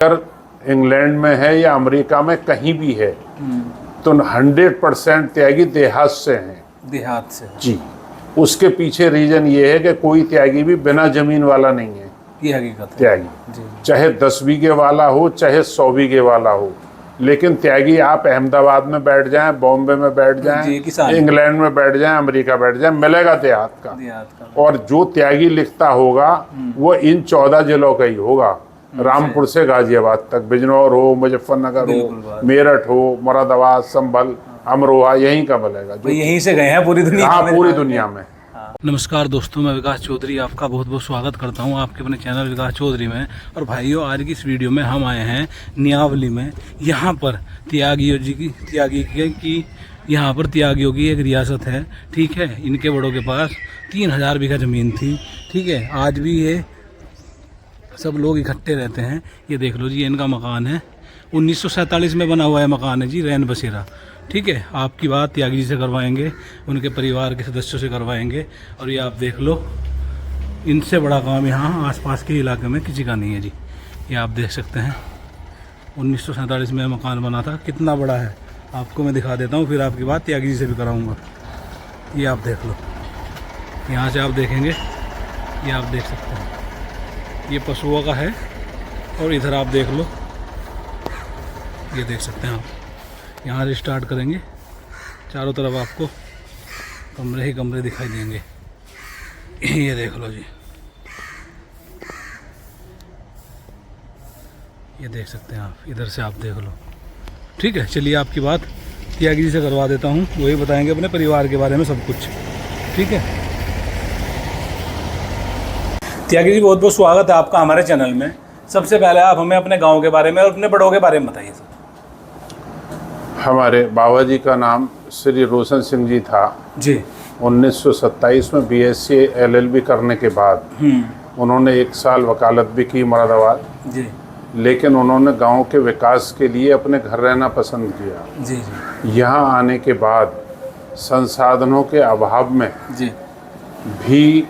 अगर इंग्लैंड में है या अमेरिका में कहीं भी है तो 100% त्यागी देहात से हैं। देहात से जी। उसके पीछे रीजन ये है कि कोई त्यागी भी बिना जमीन वाला नहीं है। ये हकीकत है। त्यागी जी। चाहे 10 बीघे वाला हो चाहे 100 बीघे वाला हो, लेकिन त्यागी आप अहमदाबाद में बैठ जाएं, बॉम्बे में बैठ जाएं, इंग्लैंड में बैठ जाएं, अमेरिका बैठ जाएं, मिलेगा देहात का। और जो त्यागी लिखता होगा वो इन 14 जिलों का ही होगा। रामपुर से गाजियाबाद तक, बिजनौर हो, मुजफ्फरनगर हो, मेरठ हो, मुरादाबाद, संभल, अमरोहा, यहीं का मिलेगा। जो यहीं से गए हैं पूरी दुनिया में। पूरी दुनिया में। नमस्कार दोस्तों, मैं विकास चौधरी आपका बहुत बहुत स्वागत करता हूं आपके अपने चैनल विकास चौधरी में। और भाइयों, आज की इस वीडियो में हम आए हैं नियावली में। यहाँ पर त्यागियों की यहाँ पर त्यागियों की एक रियासत है, ठीक है। इनके बड़ों के पास 3000 बीघा ज़मीन थी, ठीक है। आज भी ये सब लोग इकट्ठे रहते हैं। ये देख लो जी, इनका मकान है, 1947 में बना हुआ है मकान है जी, रैन बसेरा, ठीक है। आपकी बात त्यागी जी से करवाएंगे, उनके परिवार के सदस्यों से करवाएंगे। और ये आप देख लो, इनसे बड़ा काम यहाँ आसपास के इलाके में किसी का नहीं है जी। ये आप देख सकते हैं 1947 में मकान बना था। कितना बड़ा है आपको मैं दिखा देता हूँ, फिर आपकी बात त्यागी जी से भी कराऊँगा। ये आप देख लो, यहाँ से आप देखेंगे, ये आप देख सकते हैं, ये पशुओं का है। और इधर आप देख लो, ये देख सकते हैं आप। यहाँ से स्टार्ट करेंगे, चारों तरफ आपको कमरे ही कमरे दिखाई देंगे। ये देख लो जी, ये देख सकते हैं आप। इधर से आप देख लो, ठीक है। चलिए आपकी बात त्यागी जी से करवा देता हूँ, वही बताएंगे अपने परिवार के बारे में सब कुछ, ठीक है। त्यागी जी, बहुत बहुत स्वागत है आपका हमारे चैनल में। सबसे पहले आप हमें अपने गांव के बारे में और अपने बड़ों के बारे में बताइए सर। हमारे बाबा जी का नाम श्री रोशन सिंह जी था जी। 1927 में BSc LLB करने के बाद उन्होंने 1 साल वकालत भी की मुरादाबाद जी। लेकिन उन्होंने गांव के विकास के लिए अपने घर रहना पसंद किया। जी जी। यहाँ आने के बाद संसाधनों के अभाव में जी भी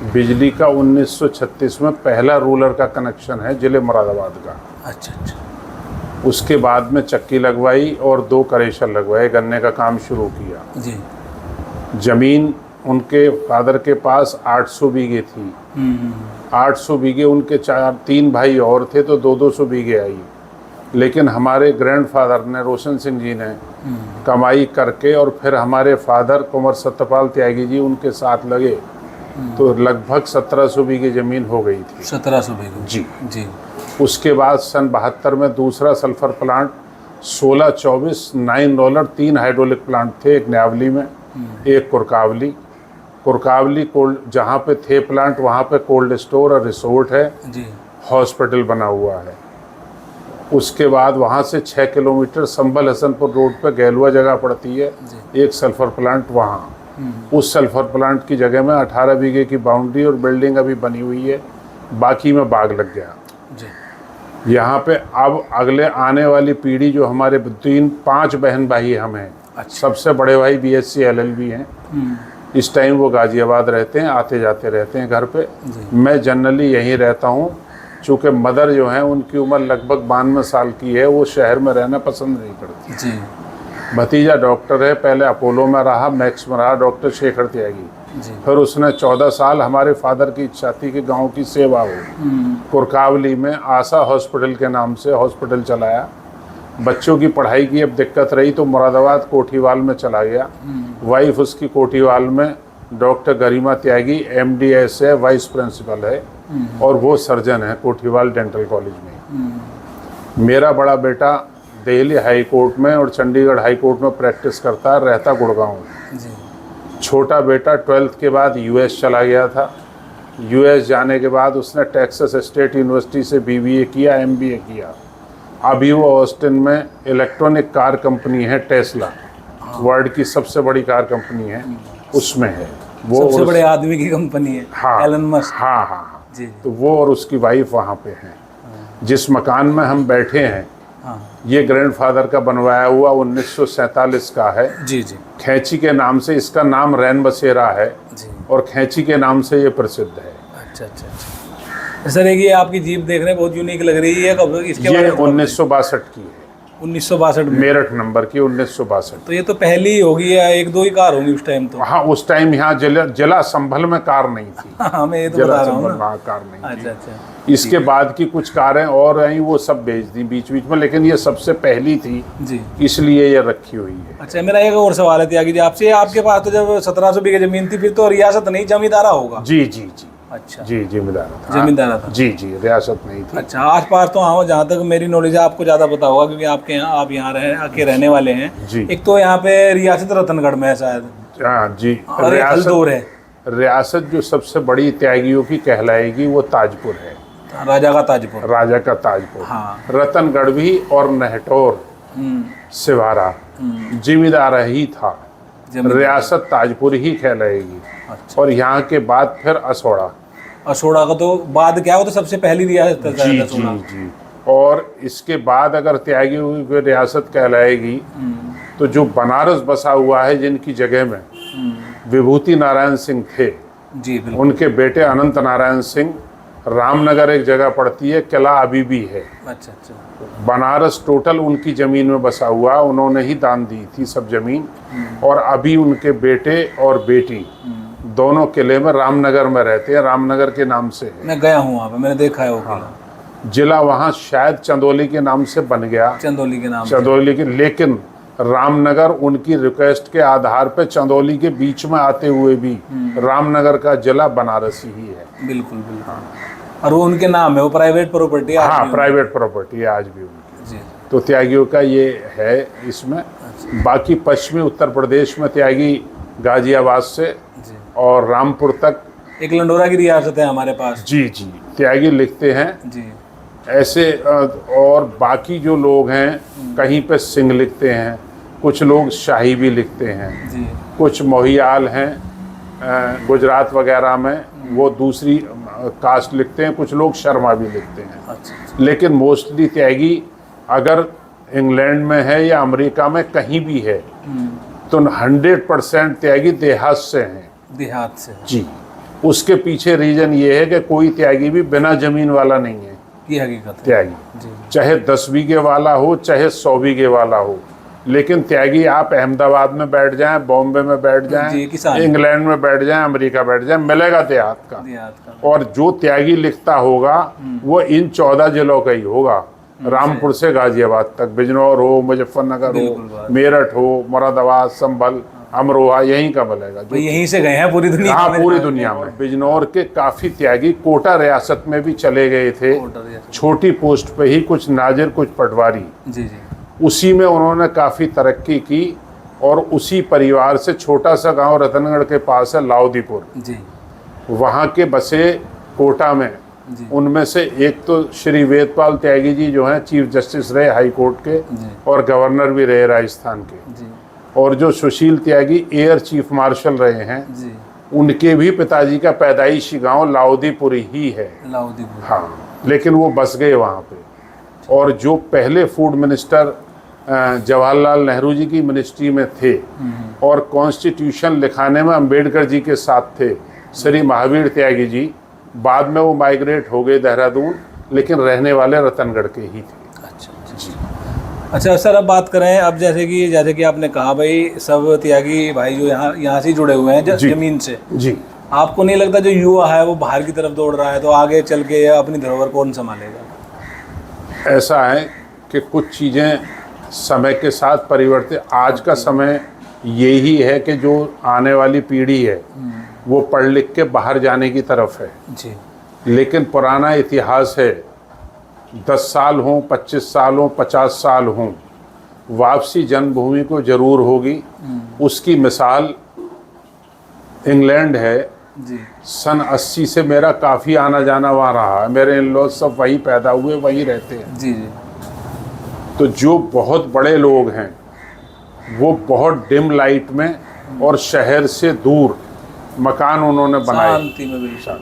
बिजली का 1936 में पहला रूलर का कनेक्शन है जिले मुरादाबाद का। अच्छा अच्छा। उसके बाद में चक्की लगवाई और 2 करेशर लगवाए, गन्ने का काम शुरू किया जी। जमीन उनके फादर के पास 800 बीघे थी। 800 बीघे उनके 3 भाई और थे तो 200 बीघे आई। लेकिन हमारे ग्रैंडफादर ने, रोशन सिंह जी ने कमाई करके, और फिर हमारे फादर कुंवर सत्यपाल त्यागी जी उनके साथ लगे तो लगभग 1700 बीघे ज़मीन हो गई थी। 1700 बीघे जी जी। उसके बाद सन 72 में दूसरा सल्फर प्लांट 16-24 $9 3 हाइड्रोलिक प्लांट थे, एक न्यावली में, एक कुरकावली कोल्ड, जहाँ पे थे प्लांट वहाँ पे कोल्ड स्टोर और रिसोर्ट है जी, हॉस्पिटल बना हुआ है। उसके बाद वहाँ से 6 किलोमीटर संभल हसनपुर रोड पे गैलुआ जगह पड़ती है, एक सल्फर प्लांट वहाँ। उस सल्फर प्लांट की जगह में 18 बीघे की बाउंड्री और बिल्डिंग अभी बनी हुई है, बाकी में बाग लग गया जी। यहाँ पे अब अगले आने वाली पीढ़ी जो हमारे 5 बहन भाई हम हैं। अच्छा। सबसे बड़े भाई BSc LLB हैं। इस टाइम वो गाजियाबाद रहते हैं, आते जाते रहते हैं घर पे। मैं जनरली यहीं रहता हूँ, चूँकि मदर जो हैं उनकी उम्र लगभग 92 साल की है, वो शहर में रहना पसंद नहीं करती जी। भतीजा डॉक्टर है, पहले अपोलो में रहा, मैक्स में रहा, डॉक्टर शेखर त्यागी जी। फिर उसने 14 साल, हमारे फादर की इच्छा थी कि गांव की सेवा हो, कुरकावली में आशा हॉस्पिटल के नाम से हॉस्पिटल चलाया। बच्चों की पढ़ाई की अब दिक्कत रही तो मुरादाबाद कोठीवाल में चला गया। वाइफ उसकी कोठीवाल में डॉक्टर गरिमा त्यागी MDS है, वाइस प्रिंसिपल है, और वो सर्जन है कोठीवाल डेंटल कॉलेज में। मेरा बड़ा बेटा दिल्ली हाई कोर्ट में और चंडीगढ़ हाई कोर्ट में प्रैक्टिस करता है, रहता गुड़गांव में। छोटा बेटा 12th के बाद US चला गया था। US जाने के बाद उसने टेक्सास स्टेट यूनिवर्सिटी से BBA किया, MBA किया। अभी वो ऑस्टिन में इलेक्ट्रॉनिक कार कंपनी है टेस्ला, वर्ल्ड की सबसे बड़ी कार कंपनी है, उसमें है वो। सबसे बड़े आदमी की कंपनी है। हाँ, एलन मस्क। हाँ हाँ हाँ जी। तो वो और उसकी वाइफ वहाँ पे हैं। जिस मकान में हम बैठे हैं ये ग्रैंडफादर का बनवाया हुआ 1947 का है जी जी। खैची के नाम से इसका नाम रैन बसेरा है जी, और खैची के नाम से ये प्रसिद्ध है। अच्छा अच्छा अच्छा। सर एक ये आपकी जीप देख रहे हैं, बहुत यूनिक लग रही है, कब इसके ये बारे में 1962 की है, 1962 में। मेरठ नंबर की 1962। तो ये तो पहली ही होगी या एक दो ही कार होंगी उस टाइम तो? हाँ, उस टाइम यहाँ जिला संभल में कार नहीं थी। हाँ मैं ये तो जिला बता रहा हूँ संभल ना। वहाँ कार नहीं अच्छा थी। अच्छा इसके बाद की कुछ कारें और आई, वो सब बेच दी बीच बीच में, लेकिन ये सबसे पहली थी, जी। इसलिए ये रखी हुई है। अच्छा मेरा एक और सवाल है त्यागी जी आपसे, आपके पास तो जब 1700 बीघे जमीन थी, फिर तो रियासत नहीं जमींदारा होगा? जी जी जी। अच्छा जी जिम्मेदार था। जमींदारा था। जी जी, रियासत नहीं थी। अच्छा आस पास तो हाँ, जहाँ तक मेरी नॉलेज है आपको ज़्यादा पता होगा क्योंकि आपके यहाँ आप यहाँ आके रहने वाले हैं। जी। एक तो यहाँ पे रियासत रतनगढ़ में है शायद, हाँ जी। और एक हल्दौर है। रियासत जो सबसे बड़ी त्यागियों की कहलाएगी वो ताजपुर है, राजा का ताजपुर। राजा का ताजपुर। हाँ। रतनगढ़ भी और नहटौर, सिवारा जिम्मेदार ही था। रियासत ताजपुर ही कहलाएगी। अच्छा। और यहाँ के बाद फिर असोड़ा। असोड़ा का तो बाद क्या हो, तो सबसे पहली रियासत है जी असोड़ा। जी जी। और इसके बाद अगर त्यागियों की रियासत कहलाएगी तो जो बनारस बसा हुआ है, जिनकी जगह में विभूति नारायण सिंह थे, जी बिल्कुल। उनके बेटे अनंत नारायण सिंह, रामनगर एक जगह पड़ती है, किला अभी भी है। अच्छा अच्छा। बनारस टोटल उनकी ज़मीन में बसा हुआ, उन्होंने ही दान दी थी सब ज़मीन। और अभी उनके बेटे और बेटी दोनों किले में रामनगर में रहते हैं, रामनगर के नाम से है। मैं गया हूँ वहाँ पे, मैंने देखा है वो किला। जिला वहाँ शायद चंदौली के नाम से बन गया, चंदौली के नाम से। चंदौली के, लेकिन रामनगर उनकी रिक्वेस्ट के आधार पे चंदौली के बीच में आते हुए भी रामनगर का जिला बनारसी ही है। बिल्कुल बिल्कुल। और वो उनके नाम है, वो प्राइवेट प्रॉपर्टी है। हाँ, प्राइवेट प्रॉपर्टी है आज भी उनकी। जी। तो त्यागियों का ये है इसमें। बाकी पश्चिमी उत्तर प्रदेश में त्यागी गाजियाबाद से जी। और रामपुर तक एक लंडोरा की रियासत है हमारे पास। जी जी त्यागी लिखते हैं जी। ऐसे। और बाकी जो लोग हैं, कहीं पे सिंह लिखते हैं, कुछ लोग शाही भी लिखते हैं, जी। कुछ मोहियाल हैं गुजरात वगैरह में, वो दूसरी कास्ट लिखते हैं, कुछ लोग शर्मा भी लिखते हैं। अच्छा। लेकिन मोस्टली त्यागी अगर इंग्लैंड में है या अमेरिका में कहीं भी है तो 100% त्यागी देहात से हैं। देहात से। जी। उसके पीछे रीजन ये है कि कोई त्यागी भी बिना जमीन वाला नहीं है। ये हकीकत है। त्यागी जी। चाहे 10 बीघे वाला हो, चाहे 100 बीघे वाला हो, लेकिन त्यागी आप अहमदाबाद में बैठ जाएं, बॉम्बे में बैठ जी, जाएं, किसान। इंग्लैंड में बैठ जाएं, अमेरिका बैठ जाएं, मिलेगा देहात का। देहात का। और जो त्यागी लिखता होगा वो इन 14 जिलों का ही होगा, रामपुर से गाजियाबाद तक, बिजनौर हो, मुजफ्फरनगर बिल्कुल हो, बात। मेरठ हो, मुरादाबाद, संभल, अमरोहा, यहीं का मिलेगा। भाई यहीं से गए हैं पूरी दुनिया हाँ, में। पूरी दुनिया में। बिजनौर के काफी त्यागी कोटा रियासत में भी चले गए थे, छोटी पोस्ट पे ही, कुछ नाजिर कुछ पटवारी। जी जी। उसी में उन्होंने काफ़ी तरक्की की। और उसी परिवार से छोटा सा गांव रतनगढ़ के पास है लाउदीपुर, जी। वहाँ के बसे कोटा में। जी। उनमें से एक तो श्री वेदपाल त्यागी जी जो हैं चीफ जस्टिस रहे हाई कोर्ट के, जी। और गवर्नर भी रहे राजस्थान के। जी। और जो सुशील त्यागी एयर चीफ मार्शल रहे हैं, जी। उनके भी पिताजी का पैदाइशी गांव लाउदीपुर ही है। लाउदीपुर। हाँ, लेकिन वो बस गए वहाँ पे। और जो पहले फूड मिनिस्टर जवाहरलाल नेहरू जी की मिनिस्ट्री में थे और कॉन्स्टिट्यूशन लिखाने में अंबेडकर जी के साथ थे, श्री महावीर त्यागी जी, बाद में वो माइग्रेट हो गए देहरादून, लेकिन रहने वाले रतनगढ़ के ही थे। अच्छा सर, अब बात करें, अब जैसे कि आपने कहा भाई सब त्यागी भाई जो यहाँ से जुड़े हुए हैं जमीन से। जी। आपको नहीं लगता जो युवा है वो बाहर की तरफ दौड़ रहा है, तो आगे चल के अपनी धरोहर कौन संभालेगा? ऐसा है कि कुछ चीज़ें समय के साथ परिवर्तित, आज का समय यही है कि जो आने वाली पीढ़ी है वो पढ़ लिख के बाहर जाने की तरफ है। जी। लेकिन पुराना इतिहास है, 10 साल हों, 25 साल हों, 50 साल हों, वापसी जन्मभूमि को जरूर होगी। उसकी मिसाल इंग्लैंड है। जी। सन 80 से मेरा काफ़ी आना जाना वहाँ रहा है, मेरे इन लॉज सब वहीं पैदा हुए, वहीं रहते हैं। जी जी। तो जो बहुत बड़े लोग हैं वो बहुत डिम लाइट में और शहर से दूर मकान उन्होंने बनाए। शांति में बिल्कुल।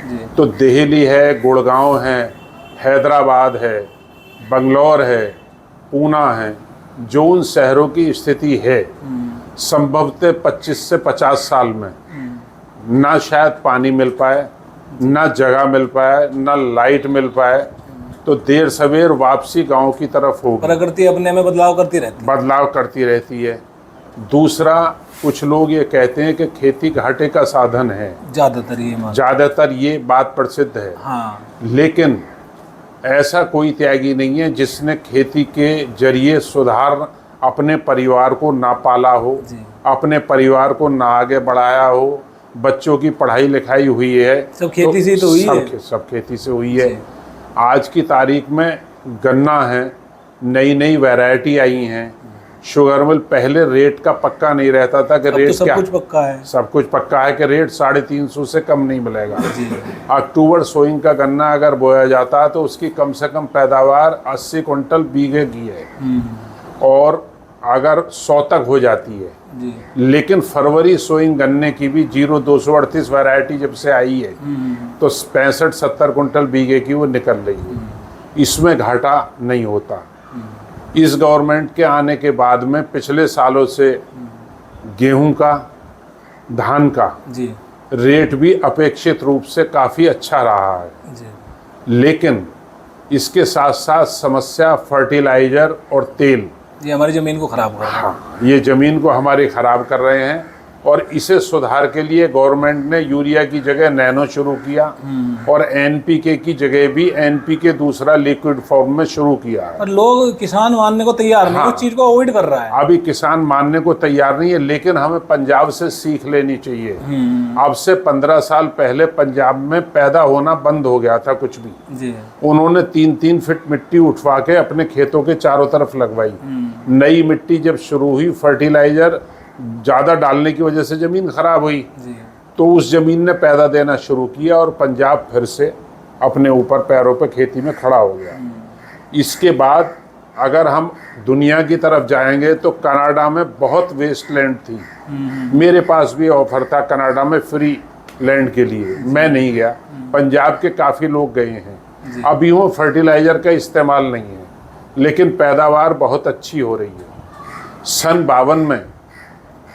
जी। तो दिल्ली है, गुड़गांव है, हैदराबाद है, बंगलौर है, पूना है, जो उन शहरों की स्थिति है, संभवतः 25 से 50 साल में ना शायद पानी मिल पाए, ना जगह मिल पाए, ना लाइट मिल पाए, तो देर सवेर वापसी गांव की तरफ होगी। प्रकृति अपने में बदलाव करती रहती है। दूसरा, कुछ लोग ये कहते हैं कि खेती घाटे का साधन है, ज़्यादातर ये बात प्रसिद्ध है। हाँ। लेकिन ऐसा कोई त्यागी नहीं है जिसने खेती के जरिए सुधार अपने परिवार को ना पाला हो, अपने परिवार को ना आगे बढ़ाया हो। बच्चों की पढ़ाई लिखाई हुई है, सब खेती से तो हुई है। सब खेती से हुई है। आज की तारीख में गन्ना है, नई नई वैरायटी आई हैं। शुगर मिल पहले रेट का पक्का नहीं रहता था कि रेट तो सब कुछ पक्का है। सब कुछ पक्का है कि रेट 350 से कम नहीं मिलेगा। अक्टूबर सोइंग का गन्ना अगर बोया जाता है तो उसकी कम से कम पैदावार 80 कुंटल बीघे की है, और अगर 100 तक हो जाती है। लेकिन फरवरी सोइंग गन्ने की भी 0238 वैरायटी जब से आई है तो 65-70 कुंटल बीघे की वो निकल रही है। इसमें घाटा नहीं होता। इस गवर्नमेंट के आने के बाद में पिछले सालों से गेहूं का, धान का रेट भी अपेक्षित रूप से काफ़ी अच्छा रहा है। लेकिन इसके साथ साथ समस्या फर्टिलाइज़र और तेल, ये हमारी ज़मीन को ख़राब कर रहा है। हाँ, ये ज़मीन को हमारी ख़राब कर रहे हैं। और इसे सुधार के लिए गवर्नमेंट ने यूरिया की जगह नैनो शुरू किया, और एनपीके की जगह भी एनपीके दूसरा लिक्विड फॉर्म में शुरू किया है। और लोग किसान मानने को तैयार नहीं, उस चीज़ को अवॉइड कर रहा है। अभी किसान मानने को तैयार नहीं है, लेकिन हमें पंजाब से सीख लेनी चाहिए। अब से 15 साल पहले पंजाब में पैदा होना बंद हो गया था कुछ भी। उन्होंने 3-3 फीट मिट्टी उठवा के अपने खेतों के चारों तरफ लगवाई। नई मिट्टी जब शुरू हुई, फर्टिलाइजर ज़्यादा डालने की वजह से ज़मीन ख़राब हुई, तो उस ज़मीन ने पैदा देना शुरू किया और पंजाब फिर से अपने ऊपर पैरों पर खेती में खड़ा हो गया। इसके बाद अगर हम दुनिया की तरफ जाएंगे तो कनाडा में बहुत वेस्ट लैंड थी। मेरे पास भी ऑफर था कनाडा में फ्री लैंड के लिए, मैं नहीं गया। पंजाब के काफ़ी लोग गए हैं। अभी वो फर्टिलाइज़र का इस्तेमाल नहीं है, लेकिन पैदावार बहुत अच्छी हो रही है। सन 52 में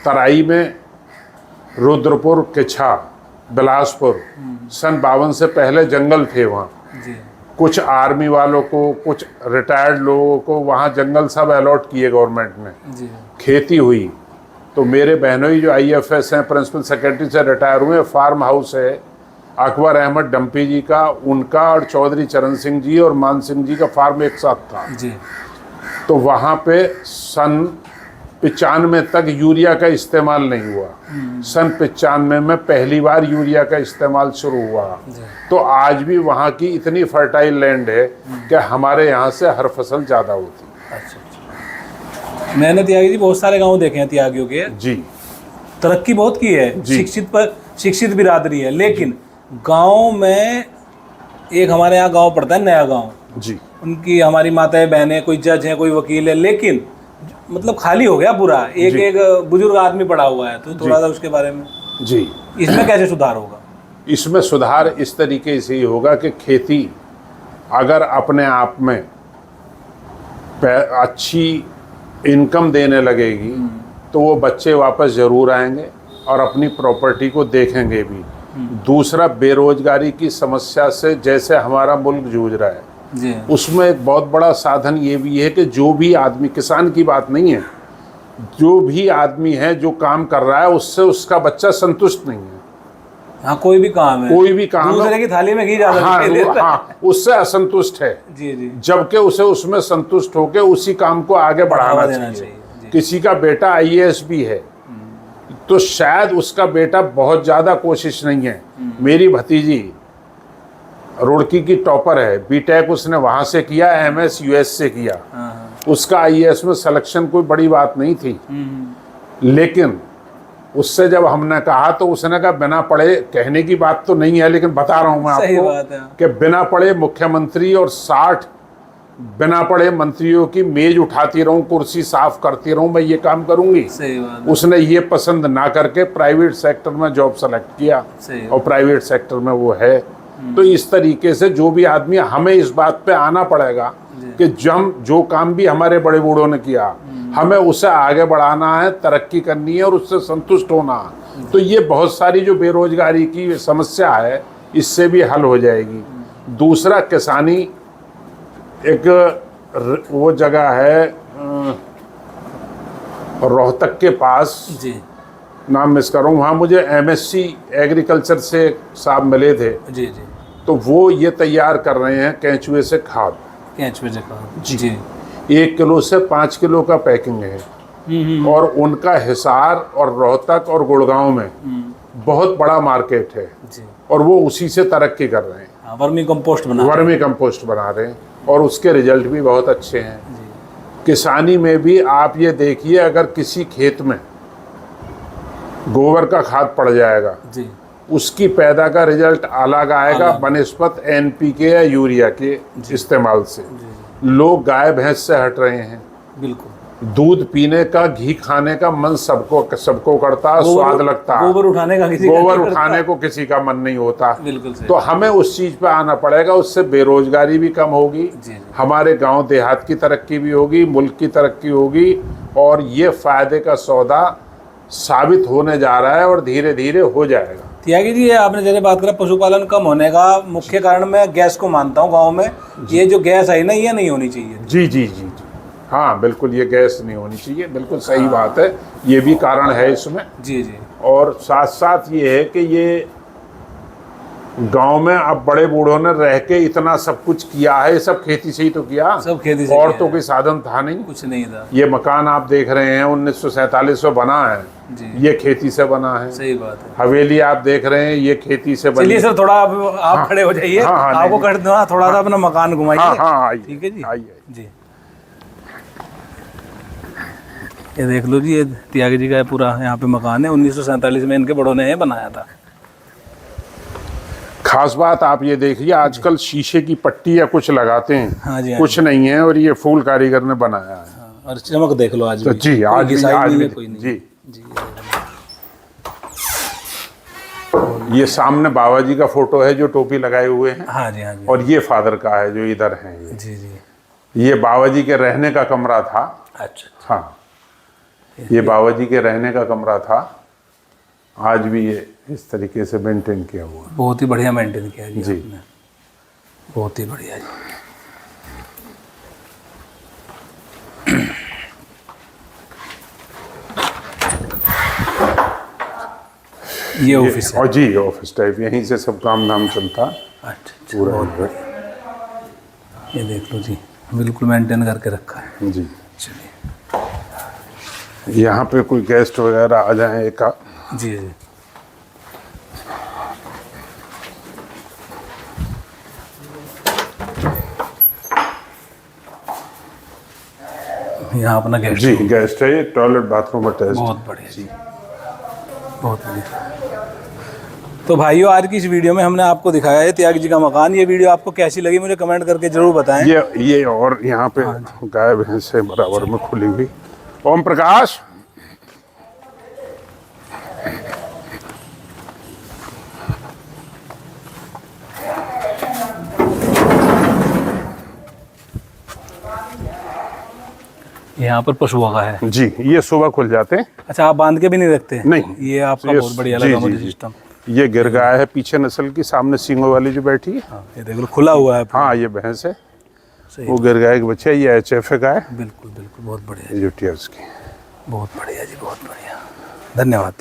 तराई में रुद्रपुर, किच्छा, बिलासपुर, सन 52 से पहले जंगल थे वहाँ। कुछ आर्मी वालों को, कुछ रिटायर्ड लोगों को वहाँ जंगल सब अलॉट किए गवर्नमेंट ने। खेती हुई। तो मेरे बहनोई जो IFS हैं, प्रिंसिपल सेक्रेटरी से रिटायर हुए, फार्म हाउस है अकबर अहमद डम्पी जी का, उनका और चौधरी चरण सिंह जी और मान सिंह जी का फार्म एक साथ था। तो वहाँ पे सन 95 तक यूरिया का इस्तेमाल नहीं हुआ। सन 95 में पहली बार यूरिया का इस्तेमाल शुरू हुआ। तो आज भी वहाँ की इतनी फर्टाइल लैंड है कि हमारे यहाँ से हर फसल ज़्यादा होती है। अच्छा। मैंने त्यागी जी बहुत सारे गांव देखे हैं त्यागियों के। जी। तरक्की बहुत की है, शिक्षित बिरादरी है, लेकिन गांव में एक हमारे यहाँ गांव पड़ता है नया गांव जी, उनकी हमारी माताएं बहनें, कोई जज है, कोई वकील है, लेकिन मतलब खाली हो गया पूरा। एक बुजुर्ग आदमी पड़ा हुआ है, तो थोड़ा सा उसके बारे में जी, इसमें कैसे सुधार होगा? इसमें सुधार इस तरीके से ही होगा कि खेती अगर अपने आप में अच्छी इनकम देने लगेगी तो वो बच्चे वापस ज़रूर आएंगे और अपनी प्रॉपर्टी को देखेंगे भी। दूसरा, बेरोजगारी की समस्या से जैसे हमारा मुल्क जूझ रहा है, उसमें एक बहुत बड़ा साधन ये भी है कि जो भी आदमी, किसान की बात नहीं है, जो भी आदमी है जो काम कर रहा है उससे उसका बच्चा संतुष्ट नहीं है। हाँ, कोई भी काम है, कोई भी काम दूसरे की थाली में घी ज़्यादा हाँ, उससे असंतुष्ट है। जबकि उसे उसमें संतुष्ट होकर उसी काम को आगे बढ़ाना चाहिए। किसी का बेटा IAS भी है तो शायद उसका बेटा बहुत ज़्यादा कोशिश नहीं है। मेरी भतीजी रुड़की की टॉपर है, BTech उसने वहाँ से किया, MS US से किया। उसका IAS में सिलेक्शन कोई बड़ी बात नहीं थी, लेकिन उससे जब हमने कहा तो उसने कहा बिना पढ़े, कहने की बात तो नहीं है लेकिन बता रहा हूँ मैं आपको कि बिना पढ़े मुख्यमंत्री और 60 बिना पढ़े मंत्रियों की मेज उठाती रहूं, कुर्सी साफ करती रहूं, मैं ये काम करूंगी। उसने ये पसंद ना करके प्राइवेट सेक्टर में जॉब सेलेक्ट किया और प्राइवेट सेक्टर में वो है। तो इस तरीके से जो भी आदमी, हमें इस बात पे आना पड़ेगा कि जो काम भी हमारे बड़े बूढ़ों ने किया, हमें उसे आगे बढ़ाना है, तरक्की करनी है और उससे संतुष्ट होना है। तो ये बहुत सारी जो बेरोजगारी की समस्या है, इससे भी हल हो जाएगी। दूसरा किसानी एक वो जगह है रोहतक के पास, जी नाम मिस कर रहा हूँ, वहाँ मुझे MSc एग्रीकल्चर से साहब मिले थे। जी जी। तो वो ये तैयार कर रहे हैं केंचुए से खाद। केंचुए से खाद जी। जी। 1 किलो से 5 किलो का पैकिंग है। और उनका हिसार और रोहतक और गुड़गांव में बहुत बड़ा मार्केट है जी। और वो उसी से तरक्की कर रहे हैं। हाँ, वर्मी कंपोस्ट बना रहे हैं और उसके रिजल्ट भी बहुत अच्छे हैं। किसानी में भी आप ये देखिए, अगर किसी खेत में गोबर का खाद पड़ जाएगा जी, उसकी पैदा का रिजल्ट अलग आएगा बनिस्बत NPK या यूरिया के इस्तेमाल से। लोग गाय भैंस से हट रहे हैं। बिल्कुल। दूध पीने का, घी खाने का मन सबको करता है, स्वाद लगता है। गोबर उठाने को किसी का मन नहीं होता। बिल्कुल सही। तो हमें उस चीज पे आना पड़ेगा। उससे बेरोजगारी भी कम होगी, हमारे गांव देहात की तरक्की भी होगी, मुल्क की तरक्की होगी और ये फायदे का सौदा साबित होने जा रहा है और धीरे धीरे हो जाएगा। त्यागी जी, ये आपने जैसे बात करा पशुपालन कम होने का मुख्य कारण मैं गैस को मानता हूँ। गाँव में ये जो गैस आई ना, ये नहीं होनी चाहिए। जी जी जी जी, हाँ बिल्कुल, ये गैस नहीं होनी चाहिए, बिल्कुल सही बात है। ये भी कारण है इसमें। जी जी। और साथ साथ ये है कि ये गांव में अब बड़े बूढ़ों ने रह के इतना सब कुछ किया है, सब खेती से ही तो किया। सब खेती से। और तो कोई साधन था नहीं, कुछ नहीं था। ये मकान आप देख रहे हैं 1947 में बना है जी। ये खेती से बना है। सही बात है। हवेली आप देख रहे हैं ये खेती से बनी। चलिए सर, थोड़ा आप खड़े हो जाइए। आपको कर दो, थोड़ा सा अपना मकान घुमाइए। हाँ, ठीक है जी, आइए जी। ये देख लो जी, ये त्यागी जी का पूरा यहाँ पे मकान है। 1947 में इनके बड़ों ने ये बनाया था। खास बात आप ये देखिए, आजकल शीशे की पट्टी या कुछ लगाते हैं। हाँ जी, हाँ कुछ नहीं है, और ये फूल कारीगर ने बनाया है। हाँ, और चमक देख लो आज तो भी। जी आज भी कोई नहीं। जी जी। ये सामने बाबा जी का फोटो है जो टोपी लगाए हुए हैं। हाँ जी, हाँ जी। और ये फादर का है जो इधर है। जी जी। ये बाबा जी के रहने का कमरा था। अच्छा। हाँ, ये बाबा जी के रहने का कमरा था। आज भी ये इस तरीके से मेंटेन किया हुआ है। बहुत ही बढ़िया मेंटेन किया जी जी। आपने, बहुत ही बढ़िया जी। ये ऑफिस है। और जी ऑफिस टाइप, यहीं से सब काम धाम चलता। अच्छा, पूरा ये देख लो जी, बिल्कुल मेंटेन करके रखा है जी। चलिए, यहाँ पे कोई गेस्ट वगैरह आ जाए एक जी जी। यहाँ अपना गेस्ट जी गेस्ट है। ये टॉयलेट बाथरूम अटैच्ड। बहुत बढ़िया जी, बहुत बढ़िया। तो भाइयों, आज की इस वीडियो में हमने आपको दिखाया है त्यागी जी का मकान। ये वीडियो आपको कैसी लगी मुझे कमेंट करके जरूर बताएं। ये और यहाँ पे गाय भैंस से बराबर में खुली हुई। ओम प्रकाश, यहाँ पर पशुओं का है जी। ये सुबह खुल जाते हैं। अच्छा, आप बांध के भी नहीं रखते? नहीं, ये आपका बहुत बढ़िया लगा मुझे सिस्टम। ये गिर गाय है पीछे नस्ल की, सामने सींगों वाली जो बैठी है। हाँ, ये देख लो खुला हुआ है। हाँ, ये भैंस है। सही, वो गिर गाय के बच्चे, ये HF गाय। बिल्कुल बिल्कुल, बहुत बढ़िया, ड्यूटी है उसकी। बहुत बढ़िया जी, बहुत बढ़िया। धन्यवाद।